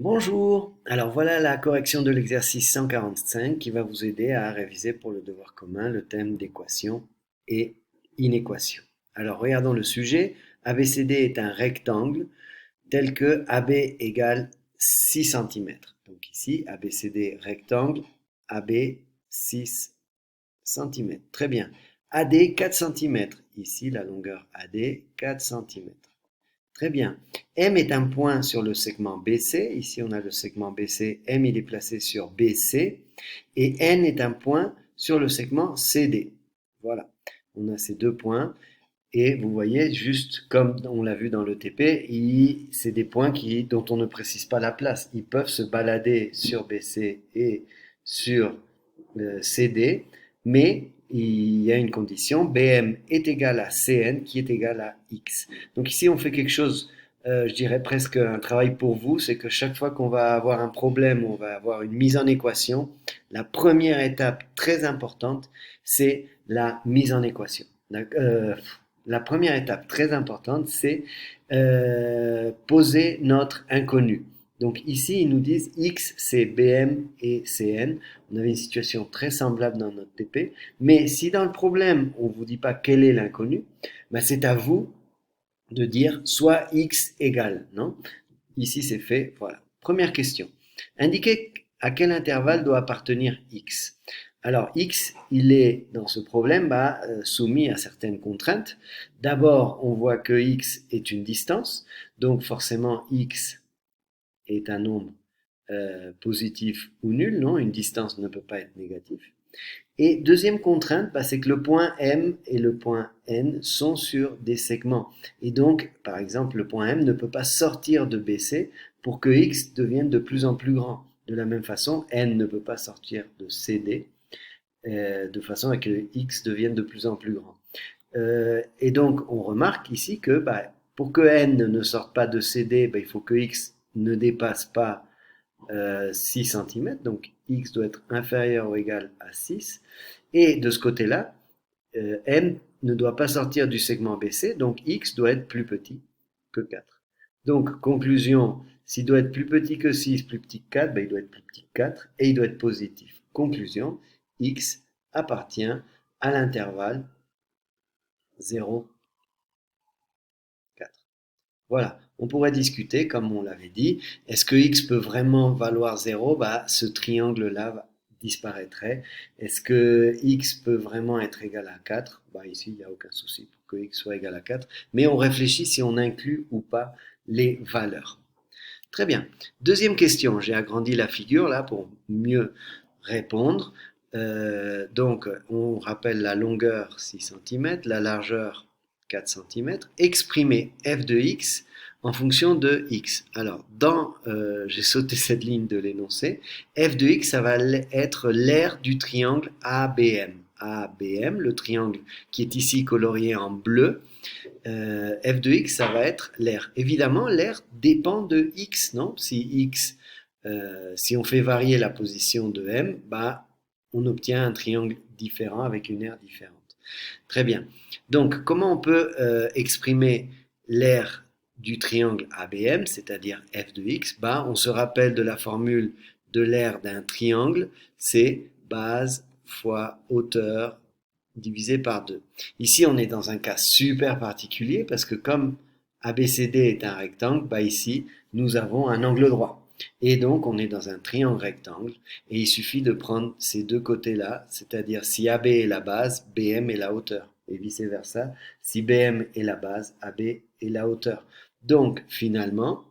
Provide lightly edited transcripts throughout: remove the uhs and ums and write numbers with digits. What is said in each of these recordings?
Bonjour, alors voilà la correction de l'exercice 145 qui va vous aider à réviser pour le devoir commun le thème d'équation et inéquation. Alors regardons le sujet. ABCD est un rectangle tel que AB égale 6 cm. Donc ici, ABCD rectangle, AB 6 cm. Très bien. AD 4 cm. Ici, la longueur AD 4 cm. Très bien. M est un point sur le segment BC. Ici, on a le segment BC. M, il est placé sur BC. Et N est un point sur le segment CD. Voilà. On a ces deux points. Et vous voyez, juste comme on l'a vu dans le TP, c'est des points dont on ne précise pas la place. Ils peuvent se balader sur BC et sur CD, mais il y a une condition, BM est égal à CN qui est égal à X. Donc ici, on fait quelque chose, je dirais presque un travail pour vous, c'est que chaque fois qu'on va avoir un problème, on va avoir une mise en équation, la première étape très importante, c'est la mise en équation. La première étape très importante, c'est poser notre inconnu. Donc ici, ils nous disent X, c'est BM et CN. On avait une situation très semblable dans notre TP. Mais si dans le problème, on ne vous dit pas quel est l'inconnu, ben c'est à vous de dire soit X égale, non? Ici, c'est fait. Voilà. Première question. Indiquez à quel intervalle doit appartenir X. Alors, X, il est dans ce problème soumis à certaines contraintes. D'abord, on voit que X est une distance. Donc, forcément, X est un nombre positif ou nul, non? Une distance ne peut pas être négative. Et deuxième contrainte, c'est que le point M et le point N sont sur des segments. Et donc, par exemple, le point M ne peut pas sortir de BC pour que X devienne de plus en plus grand. De la même façon, N ne peut pas sortir de CD de façon à que X devienne de plus en plus grand. Et donc, on remarque ici que pour que N ne sorte pas de CD, il faut que X ne dépasse pas 6 cm, donc X doit être inférieur ou égal à 6. Et de ce côté-là, M ne doit pas sortir du segment BC, donc X doit être plus petit que 4. Donc, conclusion, s'il doit être plus petit que 6, plus petit que 4, il doit être plus petit que 4 et il doit être positif. Conclusion, X appartient à l'intervalle 0, 4. Voilà, on pourrait discuter, comme on l'avait dit, est-ce que x peut vraiment valoir 0? Ce triangle-là disparaîtrait. Est-ce que x peut vraiment être égal à 4? Ici, il n'y a aucun souci pour que x soit égal à 4, mais on réfléchit si on inclut ou pas les valeurs. Très bien. Deuxième question, j'ai agrandi la figure là pour mieux répondre. Donc, on rappelle la longueur 6 cm, la largeur 4 cm. Exprimer f de x en fonction de x. Alors, j'ai sauté cette ligne de l'énoncé. F de x, ça va être l'aire du triangle ABM. ABM, le triangle qui est ici colorié en bleu, f de x, ça va être l'aire. Évidemment, l'aire dépend de x, non? Si on fait varier la position de m, on obtient un triangle différent avec une aire différente. Très bien. Donc, comment on peut exprimer l'aire du triangle ABM, c'est-à-dire f de x? On se rappelle de la formule de l'aire d'un triangle, c'est base fois hauteur divisé par 2. Ici, on est dans un cas super particulier parce que comme ABCD est un rectangle, ici, nous avons un angle droit. Et donc, on est dans un triangle rectangle et il suffit de prendre ces deux côtés-là, c'est-à-dire si AB est la base, BM est la hauteur et vice-versa. Si BM est la base, AB est la hauteur. Donc, finalement,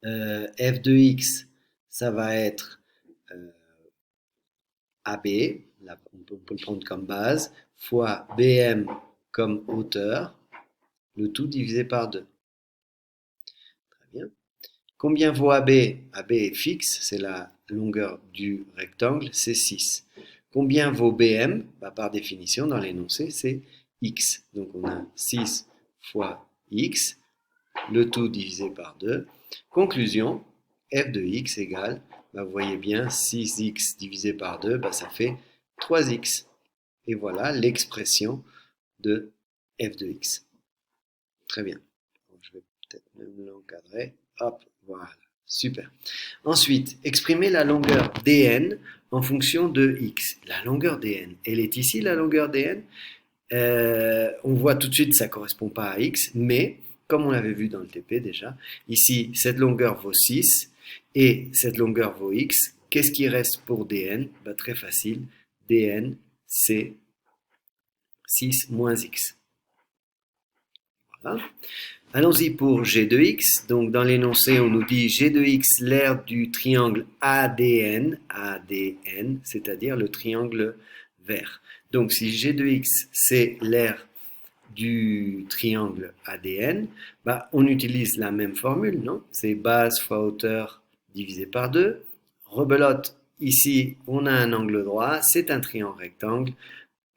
f de x, ça va être euh, AB, là, on peut le prendre comme base, fois BM comme hauteur, le tout divisé par 2. Très bien. Combien vaut AB? AB est fixe, c'est la longueur du rectangle, c'est 6. Combien vaut BM? Par définition, dans l'énoncé, c'est X. Donc on a 6 fois X, le tout divisé par 2. Conclusion, f de x égale, vous voyez bien, 6x divisé par 2, ça fait 3x. Et voilà l'expression de f de x. Très bien. Je vais peut-être même l'encadrer. Hop, voilà. Super. Ensuite, exprimer la longueur dn en fonction de x. La longueur dn, elle est ici, la longueur dn. On voit tout de suite que ça ne correspond pas à x, mais comme on l'avait vu dans le TP déjà, ici, cette longueur vaut 6 et cette longueur vaut x. Qu'est-ce qui reste pour dn? Bah, très facile, dn, c'est 6 moins x. Voilà. Allons-y pour g de x. Donc dans l'énoncé, on nous dit g de x, l'aire du triangle ADN, ADN, c'est-à-dire le triangle vert. Donc si g de x, c'est l'aire du triangle ADN, bah, on utilise la même formule, non? C'est base fois hauteur divisé par 2. Rebelote, ici, on a un angle droit, c'est un triangle rectangle,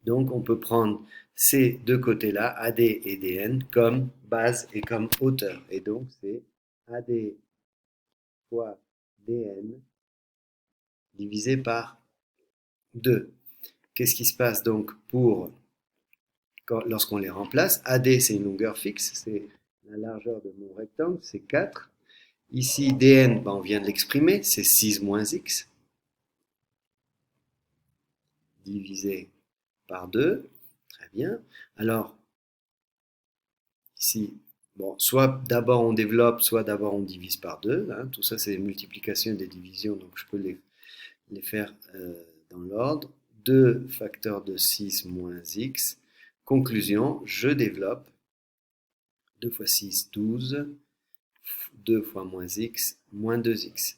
donc on peut prendre ces deux côtés-là, AD et DN, comme base et comme hauteur. Et donc c'est AD fois DN divisé par 2. Qu'est-ce qui se passe donc lorsqu'on les remplace? AD, c'est une longueur fixe, c'est la largeur de mon rectangle, c'est 4. Ici, DN, ben, on vient de l'exprimer, c'est 6 moins x divisé par 2. Très bien. Alors, ici, bon, soit d'abord on développe, soit d'abord on divise par 2. Hein. Tout ça, c'est des multiplications et des divisions, donc je peux les faire dans l'ordre. 2 facteurs de 6 moins x. Conclusion, je développe. 2 fois 6, 12. 2 fois moins x, moins 2x.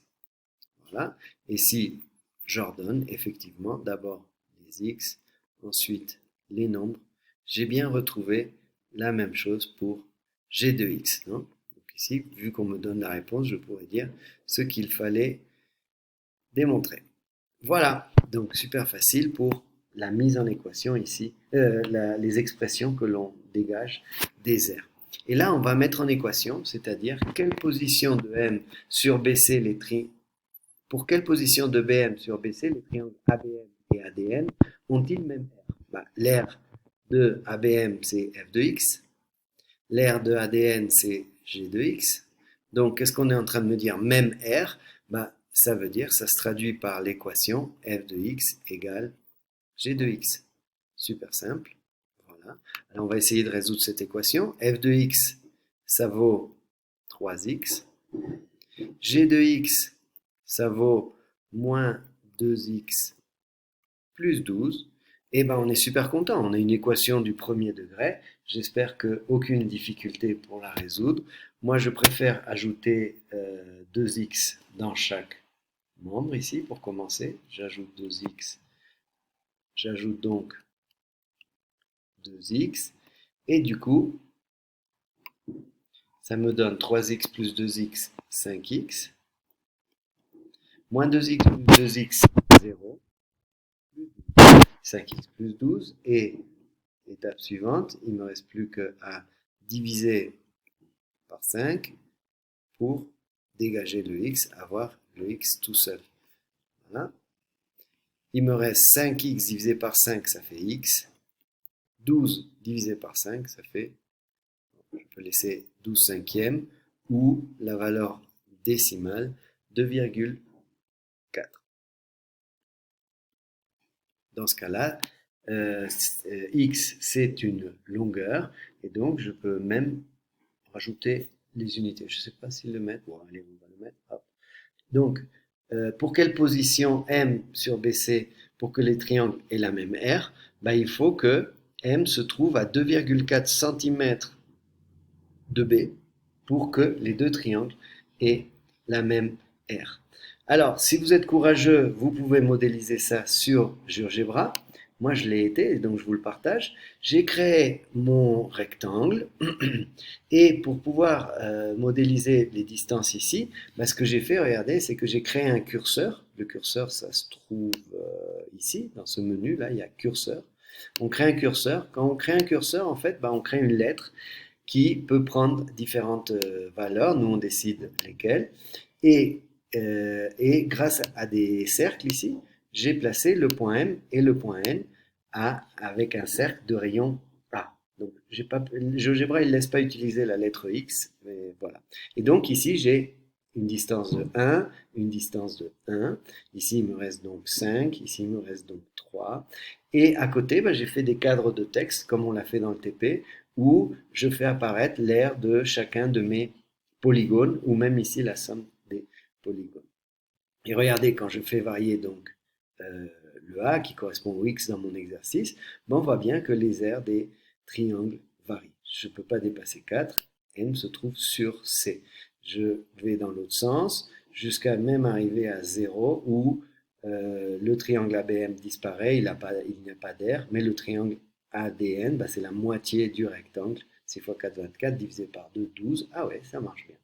Voilà. Et si j'ordonne, effectivement, d'abord les x, ensuite les nombres, j'ai bien retrouvé la même chose pour g de x. Non? Donc ici, vu qu'on me donne la réponse, je pourrais dire ce qu'il fallait démontrer. Voilà, donc super facile pour la mise en équation ici, les expressions que l'on dégage des aires. Et là, on va mettre en équation, c'est-à-dire quelle position de M sur BC pour quelle position de BM sur BC les triangles ABM et ADN ont-ils même aire? Bah, l'aire de ABM, c'est f de x. L'aire de ADN, c'est g de x. Donc, qu'est-ce qu'on est en train de me dire? Même aire, bah, ça veut dire, ça se traduit par l'équation f de x égale g de x. Super simple. Voilà. Alors, on va essayer de résoudre cette équation. F de x, ça vaut 3x. G de x, ça vaut moins 2x plus 12. Et ben on est super content. On a une équation du premier degré. J'espère qu'aucune difficulté pour la résoudre. Moi, je préfère ajouter 2x dans chaque membre ici pour commencer. J'ajoute 2x. J'ajoute donc 2x. Et du coup, ça me donne 3x plus 2x, 5x. Moins 2x plus 2x, 0. 5x plus 12. Et étape suivante, il ne me reste plus qu'à diviser par 5 pour dégager le x, avoir le x tout seul. Voilà. Il me reste 5x divisé par 5, ça fait x. 12 divisé par 5, ça fait, je peux laisser 12 cinquièmes, ou la valeur décimale 2,4. Dans ce cas-là, x c'est une longueur, et donc je peux même rajouter les unités. Je ne sais pas s'ils le mettent. Bon, allez, on va le mettre. Hop. Donc, pour quelle position M sur BC pour que les triangles aient la même aire? Ben, il faut que M se trouve à 2,4 cm de B pour que les deux triangles aient la même aire. Alors, si vous êtes courageux, vous pouvez modéliser ça sur GeoGebra. Moi, je l'ai été, donc je vous le partage. J'ai créé mon rectangle et pour pouvoir modéliser les distances ici, bah, ce que j'ai fait, regardez, c'est que j'ai créé un curseur. Le curseur, ça se trouve ici, dans ce menu-là, il y a curseur. On crée un curseur. Quand on crée un curseur, en fait, bah, on crée une lettre qui peut prendre différentes valeurs. Nous, on décide lesquelles. Et grâce à des cercles ici, j'ai placé le point M et le point N avec un cercle de rayon A. Donc, GeoGebra, il ne laisse pas utiliser la lettre X, mais voilà. Et donc ici, j'ai une distance de 1, une distance de 1. Ici, il me reste donc 5, ici, il me reste donc 3. Et à côté, j'ai fait des cadres de texte, comme on l'a fait dans le TP, où je fais apparaître l'aire de chacun de mes polygones, ou même ici la somme des polygones. Et regardez, quand je fais varier donc le A qui correspond au X dans mon exercice, on voit bien que les aires des triangles varient. Je ne peux pas dépasser 4, M se trouve sur C. Je vais dans l'autre sens jusqu'à même arriver à 0 où le triangle ABM disparaît, il n'y a pas d'aire, mais le triangle ADN, c'est la moitié du rectangle. 6 x 4, 24, divisé par 2, 12. Ah ouais, ça marche bien.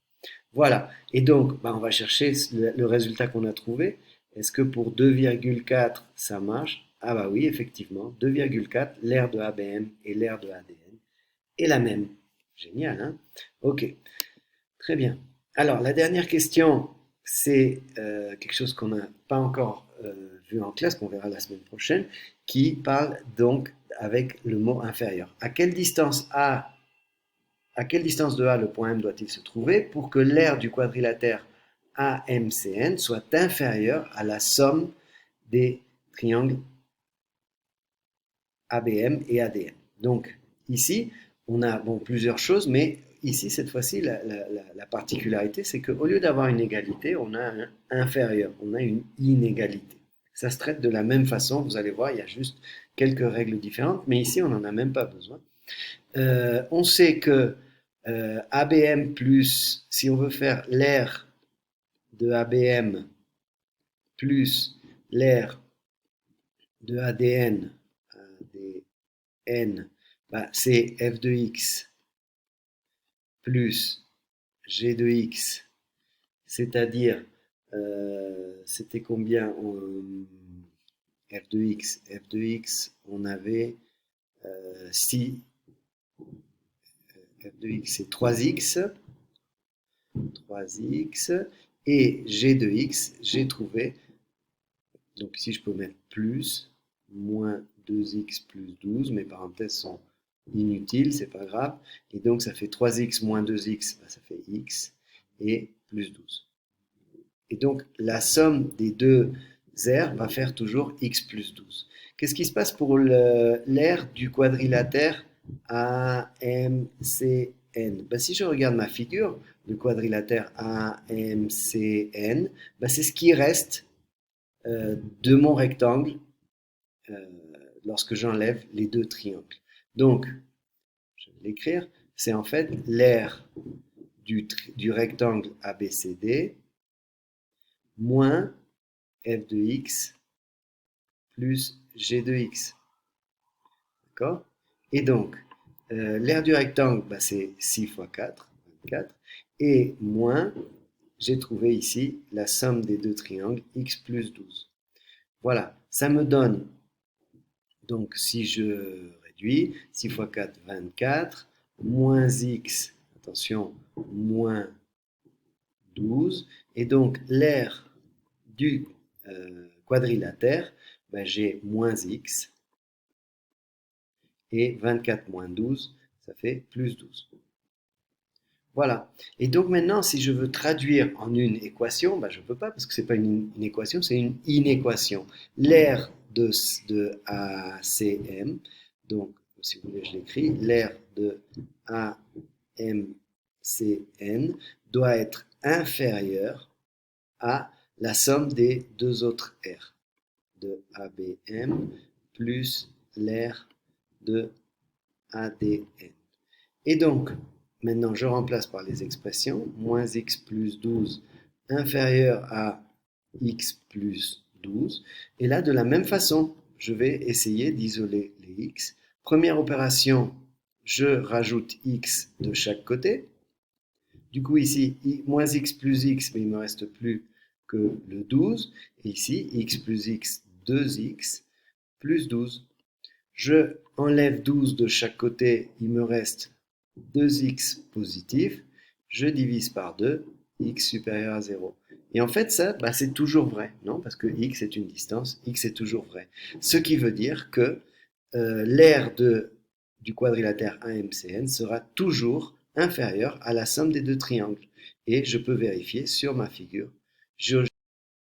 Voilà. Et donc, on va chercher le résultat qu'on a trouvé. Est-ce que pour 2,4, ça marche? Ah bah oui, effectivement. 2,4, l'aire de ABM et l'aire de ADN est la même. Génial, hein? Ok, très bien. Alors, la dernière question, c'est quelque chose qu'on n'a pas encore vu en classe, qu'on verra la semaine prochaine, qui parle donc avec le mot inférieur. À quelle distance de A le point M doit-il se trouver pour que l'aire du quadrilatère AMCN soit inférieure à la somme des triangles ABM et ADN? Donc ici, on a plusieurs choses, mais ici, cette fois-ci, la particularité, c'est qu'au lieu d'avoir une égalité, on a un inférieur, on a une inégalité. Ça se traite de la même façon, vous allez voir, il y a juste quelques règles différentes, mais ici, on n'en a même pas besoin. On sait que ABM plus, si on veut faire l'aire de ABM plus l'aire de ADN, c'est f de x plus g de x, c'est-à-dire, c'était combien f de x, on avait 6, f de x c'est 3x, et g de x, j'ai trouvé, donc ici je peux mettre plus, moins 2x plus 12, mes parenthèses sont inutiles, c'est pas grave, et donc ça fait 3x moins 2x, ça fait x, et plus 12. Et donc la somme des deux aires va faire toujours x plus 12. Qu'est-ce qui se passe pour l'aire du quadrilatère AMCN? Si je regarde ma figure du quadrilatère AMCN, c'est ce qui reste de mon rectangle lorsque j'enlève les deux triangles. Donc, je vais l'écrire, c'est en fait l'aire du rectangle ABCD moins f de x plus g de x. D'accord? Et donc, l'aire du rectangle, c'est 6 x 4, 24, et moins, j'ai trouvé ici la somme des deux triangles, x plus 12. Voilà, ça me donne, donc si je réduis, 6 x 4, 24, moins x, attention, moins 12, et donc l'aire du quadrilatère, j'ai moins x, et 24 moins 12, ça fait plus 12. Voilà. Et donc maintenant, si je veux traduire en une équation, je ne peux pas parce que ce n'est pas une équation, c'est une inéquation. L'aire de ACM, donc si vous voulez, je l'écris, l'aire de AMCN doit être inférieure à la somme des deux autres R de ABM plus l'aire de ADN. Et donc, maintenant, je remplace par les expressions. Moins x plus 12 inférieur à x plus 12. Et là, de la même façon, je vais essayer d'isoler les x. Première opération, je rajoute x de chaque côté. Du coup, ici, moins x plus x, mais il ne me reste plus que le 12. Et ici, x plus x, 2x plus 12. Je enlève 12 de chaque côté, il me reste 2x positif. Je divise par 2, x supérieur à 0. Et en fait, ça, c'est toujours vrai, non? Parce que x est une distance, x est toujours vrai. Ce qui veut dire que l'aire du quadrilatère AMCN sera toujours inférieure à la somme des deux triangles. et je peux vérifier sur ma figure